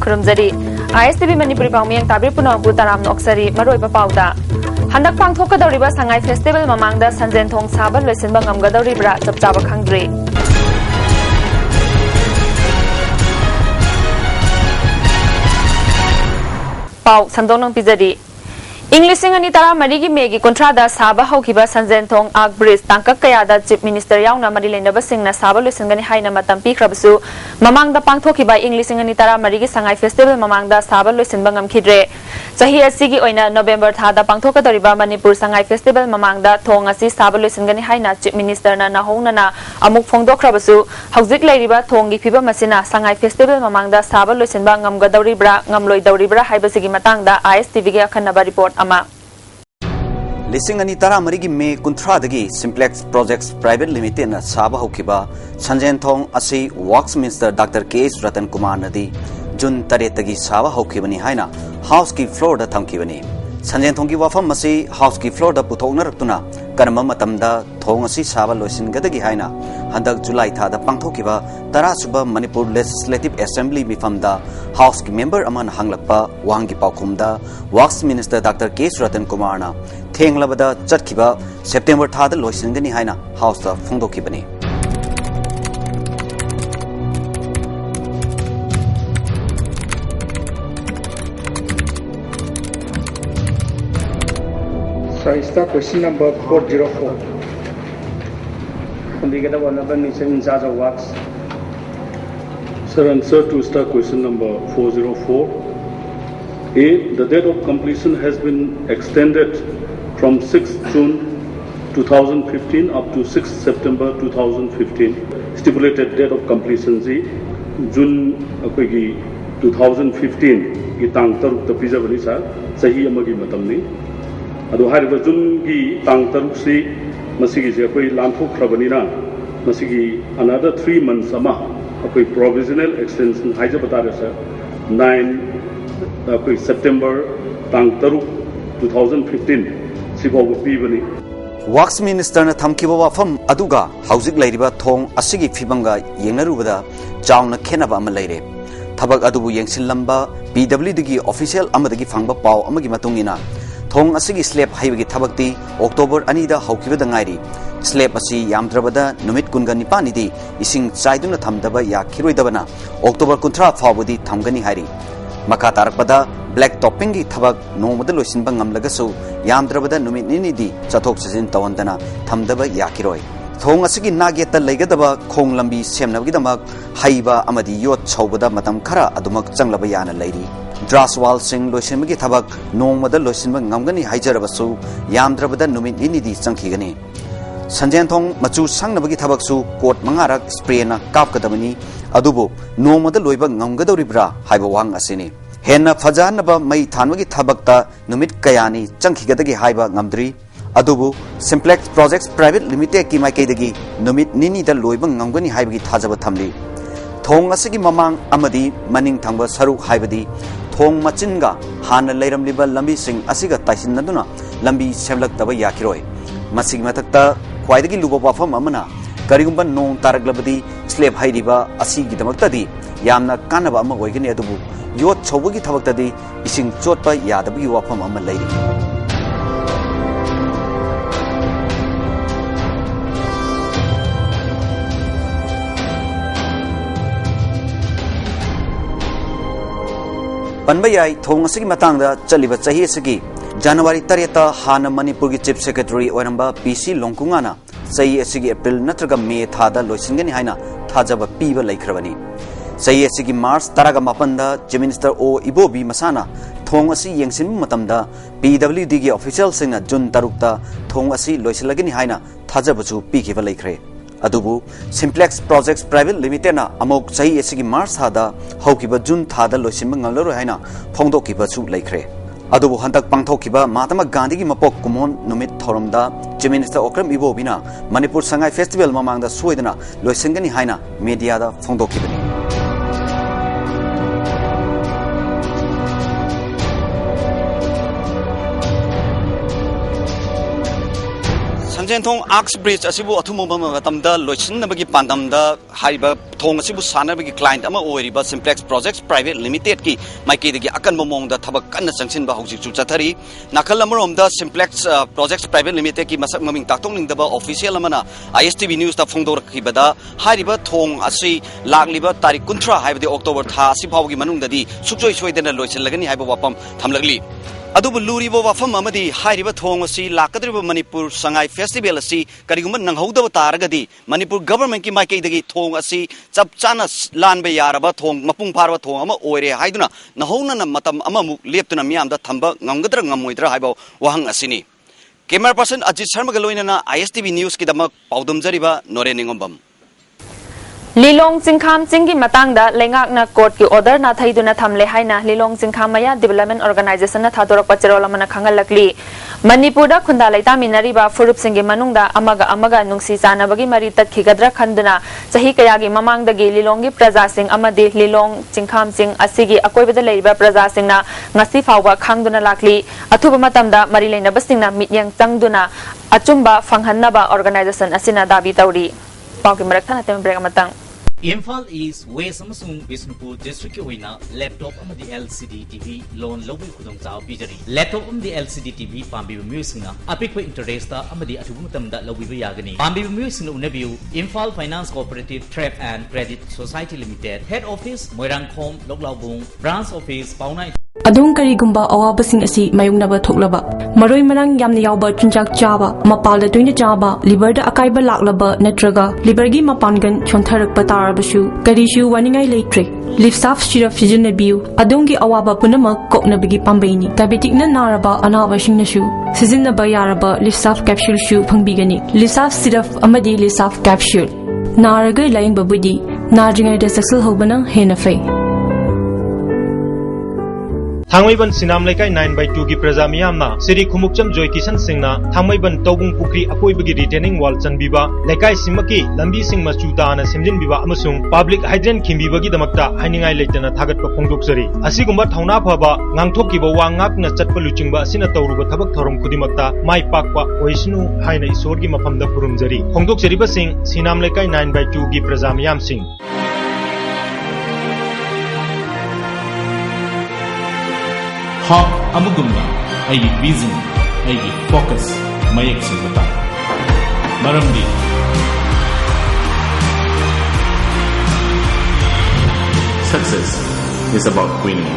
खुरुमजरी ISTV Manipuri Pangmiyang Tabir Punangpu Taram Noksari Maroi Papauda Handak Pangthokadoriba Sangai Festival Mamangda Sanjen Thong Saba Loisinba Ngamgadoribra Chap Chaba Khangdri Pau Sandonong Pizadi English Ani Tara Marigi Megi Contrada Saba Hokiba Sanjen Thong Ag Bridge Tangkak Kayada Chief Minister Yauna Marilena Basingna Saba Lusingani Haina Matampi Krabasu Mamangda Pangthokiba English Ani Tara Marigi Sangai Festival Mamangda Saba Lusinbangam Kidre Sahi Asigi Oina November Thada Pangthokadoriba Manipur Sangai Festival Mamangda Thong Asi Saba Lusingani Haina Chief Minister na Nahongnana Amuk Phongdok Krabasu Hauzik Lairiba Thongi Phiba Masina Sangai Festival Mamangda Saba Lusinba Ngamgadoribra Ngamloi Doribra Haibasigi Matangda ISTV ge Akhanaba report Lising ani tara marigi me kuntra dagi Simplex Projects Private Limited na saba hokiba Sanjen Thong asi Works Minister Dr. K.S. Ratan Kumar nadi Jun taretagi saba hokibani haina House ki floor da thamkibani Sanjen Thong ki wafam asi House ki floor da puthokna raktuna karma matamda Thong asi saba loisin gadagi haina handak July tha da pangthokiba tara suba Manipur Legislative Assembly mifamda House ki member aman hanglakpa wangi paukhumda Works Minister Dr. K.S. Ratan Kumar na Thenglabada Chatkiba September Thada Loisingani Haina House the Fungdokibani. So I start question number 404. On the other one, the Minister in charge of Works. Sir, answer to start question number 404. A. The date of completion has been extended from 6 June 2015 up to 6 September 2015. Stipulated date of completion is June 2015 ki tang taruk ta pijabani sa sahi amagi matamni adu hariba June ki tang taruk si masigi je koi lamthok khrabani na masigi another 3 months ama koi provisional extension haija bata sa 9 koi September tang taruk 2015 Works Minister na thamkiba wafam aduga hauzik lairiba thong asigi fibanga yengnarubada chawna khenaba ama laire thabak adubu yengsilamba PWD gi official amadagi phangba paw amagi matungina thong asigi slab haibagi thabakti October 2 da haukibada ngairi slab asi yamdrabada numit kunga nipani di ising chaiduna thamdaba yakhiroidabana October 13 fawbudi thamgani hairi Maka tarakpada black topping gi thabak nomada loisinba ngamlagasu yamdrabada numit nini di chathok chajin tawandana thamdaba yakiroi thong asigi nageta leigadaba khong lambi semnabagi damak haiba amadi yot chawbada matam khara adumak changlaba yana leiri draswal sing loisinbagi thabak nomada loisinba ngamgani haijarabasu yamdrabada numit nini di changkhigani Sanjen Thong machu sangnabagi thabaksu court mangarak spray na kapkadabani adubu nomada loiba ngamgadoribra haiba wang asini henna fajanaba mai thanwagi thabakta numit kayani changkhigadagi haiba ngamdri adubu Simplex Projects Private Limited ki maikaidagi numit nini da loiba ngamgani haibagi thajaba thamli thong asigi mamang amadi maning thangba saruk haibadi thong machinga hana leiramliba lambi sing asiga taisinaduna lambi semlaktaba yakiroi masigi matakta Kwaidagi luba wafam amana karigumba nong taraglabadi slab hairiba asigi damaktadi yamna kanaba ama oigani adubu yot chawbagi thabaktadi ising chotpa yadabagi wafam ama lairi Panba yai thong asigi matangda chaliba chahi asigi January 3 Hana Manipur ki Chief Secretary Oiramba PC Longkungana Sayi asigi April natraga May thada loisingani haina thajaba piba laikhrabani Sayi asigi March taraga mapanda Chief Minister O Ibobi Masana thong asi yengsin matamda PWD gi official singna June 3 thong asi loisilagani haina thajabachu pikiba laikhre adubu Simplex Projects Private Limited na amok sayi asigi March thada haukiba June thada loisimba ngalaro haina phongdokiba chu laikhre adubu hantak pangthokiba Mahatma Gandhi gi mapok kumon numit thoramda Chief Minister Okram Ibobina Manipur Sangai Festival mamangda soidana loisingani haina media da phongdokibani Sanjentong Axe Bridge asibu athumoma matamda loisinabagi pandamda haiba thong asibu sanabagi client ama oiriba Simplex Projects Private Limited ki maikidagi akan momongda thabak kanna changsinba hauji chu chathari nakal amromda Simplex Projects Private Limited ki masak maming taktong ningdaba official amana ISTV news ta phongdorkhibada hariba thong asi lagliba tarik kunthra haibadi October tha asi phawgi manungdadi sukjoi soidena loisilagani haiba wapam thamlagli अदुब लूरीबो वाफम अमदी हाइरिबा थोंग असि लाकद्रिबा Manipur Sangai festival असि करिगुम नंगहौदब तारगदी Manipur government की माइकेदगी थोंग असि चप चाना लानबे यारबा थोंग मपुंग फारबा थोंग अमा ओइरे हाइदुना नहौना मतम अममु लेप्तुना मियामदा थंबा ngамगद्र ngमोइद्र हाइबो वहंग असिनी कैमरा पर्सन अजित शर्मा गलोइना ISTV न्यूज की दमक पाउदमजरिबा नोरे निंगोबम Lilong Singkham Singhi Matangda Lengakna Court ki order na thaiduna thamle haina Lilong Singkham Maya Development Organization na thadorak pacharola mana khangalakli Manipura khunda laita minariba furup singhi manungda amaga nungsi chanabagi mari tatkigadra khanduna sahi kayagi mamangdagi Lilongi praja sing amadi Lilong Singkham Sing asigi akoibada leiba praja singna ngasi fawba khangduna lakli athuba matamda mari leinaba singna mityang changduna achumba fanghannaba organization asina dabi tauri pauki marakthana tem break amatang Imphal is West Amasung Bisnupur District Oina laptop amadi LCD TV loan lobi khudong chao bijari laptop amadi LCD TV pambi musingna apikwa interest ta amadi athubu tamda lobi yagani pambi musingna unabiu Imphal Finance Cooperative Trade and Credit Society Limited Head Office Moirangkhom Loklaubung Branch Office Pauna Adung karigumba awabasing asi mayungnaba thoklaba maroi marang yamna yawba chunjak chaba mapalda tuina chaba liver da akaiba laklaba natraga liver gi mapangan chontharakpa tarabasu karishu waningai leitre lift staff shira fijin biu adungi awaba punama koknabigi pambaini diabetic na naraba anawa singnasu sizinaba yaraba lift staff capsule shu phangbigani lift staff syrup amadi lift staff capsule naraga lain babudi narjingai da saksal hobana henafai थांमैबन सिनाम लेकाय 9/2 की प्रजा मियामना सिरी खुमुकचम जोय किशन सिंहना थांमैबन तौबुंग पुखरी अकोइबगी retaining wall चनबीबा लेकाय सिमकी लंबी सिंह मचुताना सेमजिनबीबा अमसुंग पब्लिक हाइड्रेन खिमबीबगी दमकता हाइनिंगाय लेतना थागतपा फोंदोकसरी असिगुंबा थौना फबा ngang-thokkiba wangakna chatpa luchingba asina tawruba thabak thorom kudimakta mai pakpa oisnu haina isorgi mafamda purumjari फोंदोकसरीबा सिंह सिनाम लेकाय 9/2 की प्रजा मियाम Singh Hawk amugumna aigi vision aigi focus mayak singata maramdi success is about winning.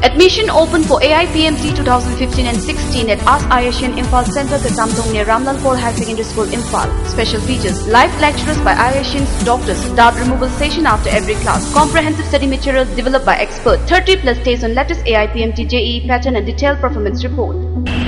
Admission open for AIPMT 2015 and 16 at Ask Ayeshan Imphal Center, Katamtong near Ramlalpur High Secondary School, Imphal. Special features: live lectures by Ayeshan's doctors, doubt removal session after every class, comprehensive study materials developed by experts, 30+ days on latest AIPMT JEE pattern and detailed performance report.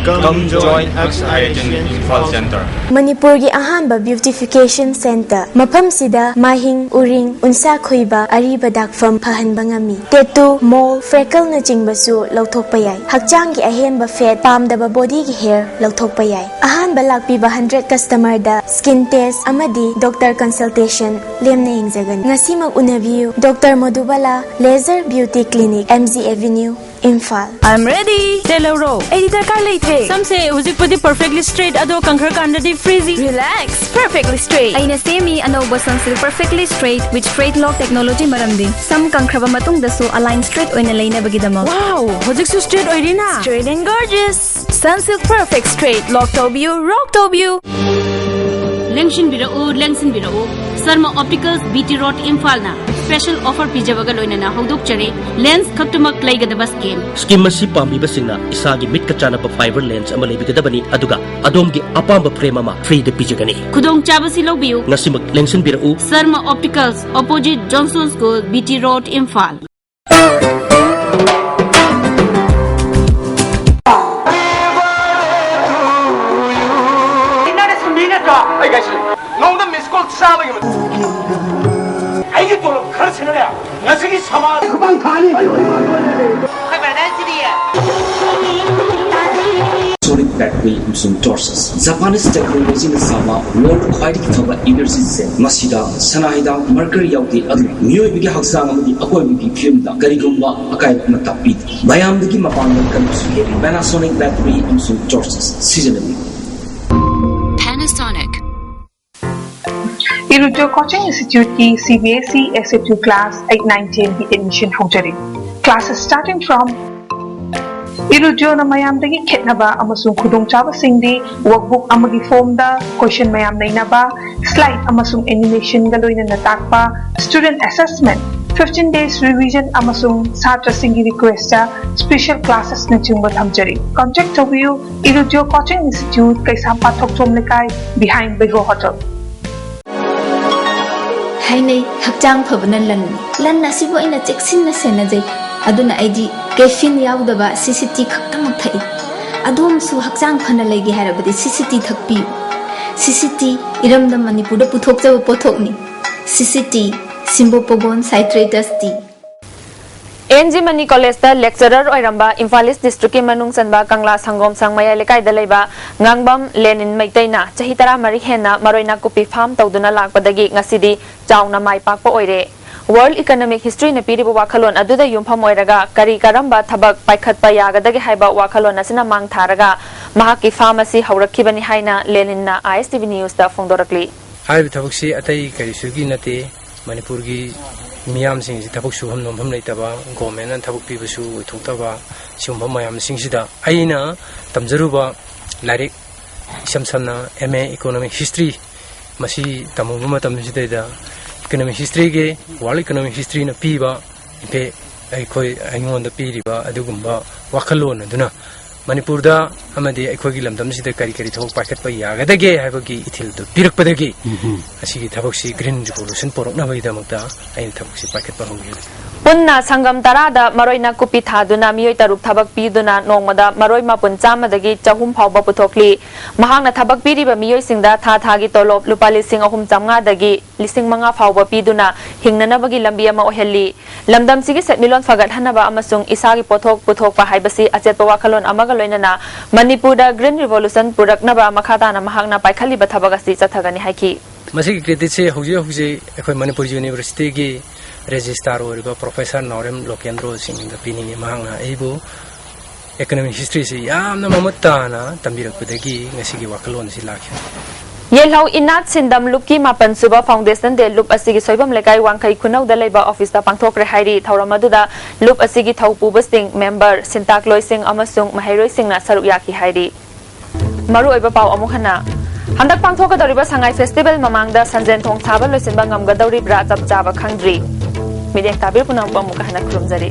Come join Ask Ayeshan Imphal Center. Manipur gi ahanba beautification center. Mapam sida mahing uring unsa khoiba ariba dakfam phahanba ngami. Tattoo, mole, freckle na basu lauthokpa yai hakchang gi ahenba fat pamdaba body gi hair lauthokpa yai ahanba lakpiba 100 customer da skin test amadi doctor consultation lemna yingjagan ngasimag unaviu Dr. Madhubala Laser Beauty Clinic MZ Avenue Imphal. I'm ready. Telero. Editor car late. Some say uzik pudi perfectly straight ado kankhar kandadi freezy. Relax. Perfectly straight. Aina semi anoba sunsil perfectly straight with straight lock technology maramdi. Some kankraba matung dasu align straight oina laina bagidama. Wow. Uzik su straight oirina. Straight and gorgeous. Sunsilk perfect straight. Lock tobu. Rock tobu. Lengshin birao. Sarma Opticals BT Road Imphal na special offer pijabaga loinana hodok chare lens khaktumak laigadaba scheme masi pambiba singna isagi mit ka chana pa fiber lens ama leibigadabani aduga adomgi apamba frame ama free de pijagani khudong chabasi lobiu ngasimak lengsin birau Sarma Opticals opposite Johnson School BT Road Imphal. That will amsung torches Japanese technology na sama world khwai ki thaba energy se masida sanahida mercury yauti adu miyoi bigi haksang amadi akoi bigi film da karigumba akai na tapi bayam digi mapan kan su Panasonic battery amsung torches seasonally Panasonic Irujo Coaching Institute की CBSE SA2 class 8-9-10 की admission हो जरी. Classes starting from Irujo na mayam dagi khitnaba amasung khudong chaba singdi workbook amagi form da question mayam nainaba slide amasung animation galoina natakpa student assessment 15 days revision amasung satra singi request special classes na chungba thamjari. Contact you Irujo Coaching Institute kaisa pathok chom lekai behind Bego Hotel. Hainai hakjang phabana lan nasibo ina cheksin na senajai aduna aidi caffeine yaudaba CCT khaktam thai adom su hakjang phana legi harabadi CCT thakpi CCT iramda Manipur da puthok jawa pothokni CCT Simbopogon citratus tea NG Mani College da lecturer oiramba Imphal East District ki manung sanba Kangla Sangom Sangmaya lekai da leiba Ngangbam Lenin Maitaina chahi tara mari hena maroina kupi farm tawduna lakpadagi ngasidi chauna mai pakpa oire World Economic History na piribu wakhalon aduda yumpham oiraga kari karamba thabak paikhatpa yagadagi haiba wakhalon asina mang tharaga mahaki pharmacy haurakibani haina Lenin na ISTV News da phongdorakli Hai thabaksi atai kari sugi nate Manipur gi miyam sing si thabak su hom nompham leitaba government an thabak pi basu thongtaba siumba mayam sing sida aina tamjaruba larik samsamna MA Economic History masi tamuba matam sida da economic history ge world economic history na piba pe ai khoi aingon da piriba adugumba wakhalon aduna Manipur da amadi aikhogi lamdam sida kari kari thok paket pa yagadage haibagi ithil du pirakpadagi asigi thabaksi green revolution porokna bai damakta ai thabaksi paket pa hogi Punna Sangam Tarada Maroina Kupi Thaduna Miyoi Taruk Thabak Piduna Nongmada Maroi Mapun Chamadagi Chahum Phawba Puthokli Mahangna Thabak Piriba Miyoi Singda Tha Thagi Tolop Lupa Lising Ahum Chamnga Dagi Lising Manga Phawba Piduna Hingnanabagi Lambi Ama Ohelli Lamdam Sigi Setmilon Fagat Hanaba Amasung Isagi Pothok Puthokpa Haibasi Achetpa Wakhalon Amaga Loinana Manipur da Green Revolution Puraknaba Makhatana Mahangna Paikhaliba Thabagasi Chathagani Haiki Masigi credit se hoje ekhoi Manipur University gi Registrar oriba Professor Norem Lokendro Singh da piningi mahanga eibu economic history si yamna mamutana tambirakudagi ngasigi wakalon si lakhi Yelhau Inat Sindam Luki Mapan Suba Foundation de Lup Asigi Soibam Lekai Wangkai Kunau da Leiba Office da Pangthokre Hairi Thauramadu Lup Asigi Thaupu Basting member Sintak Loising Amasung Mahairoi Singh na Saruk Yaki Hairi Maru Oiba Pau Amukhana Handak Pangthoka Doriba Sangai Festival Mamangda Sanjen Thong Thaba Loisinba Ngamgadori Bra Chap Chaba Khangdri Midek Tabir Punam Pamukahana Krumjari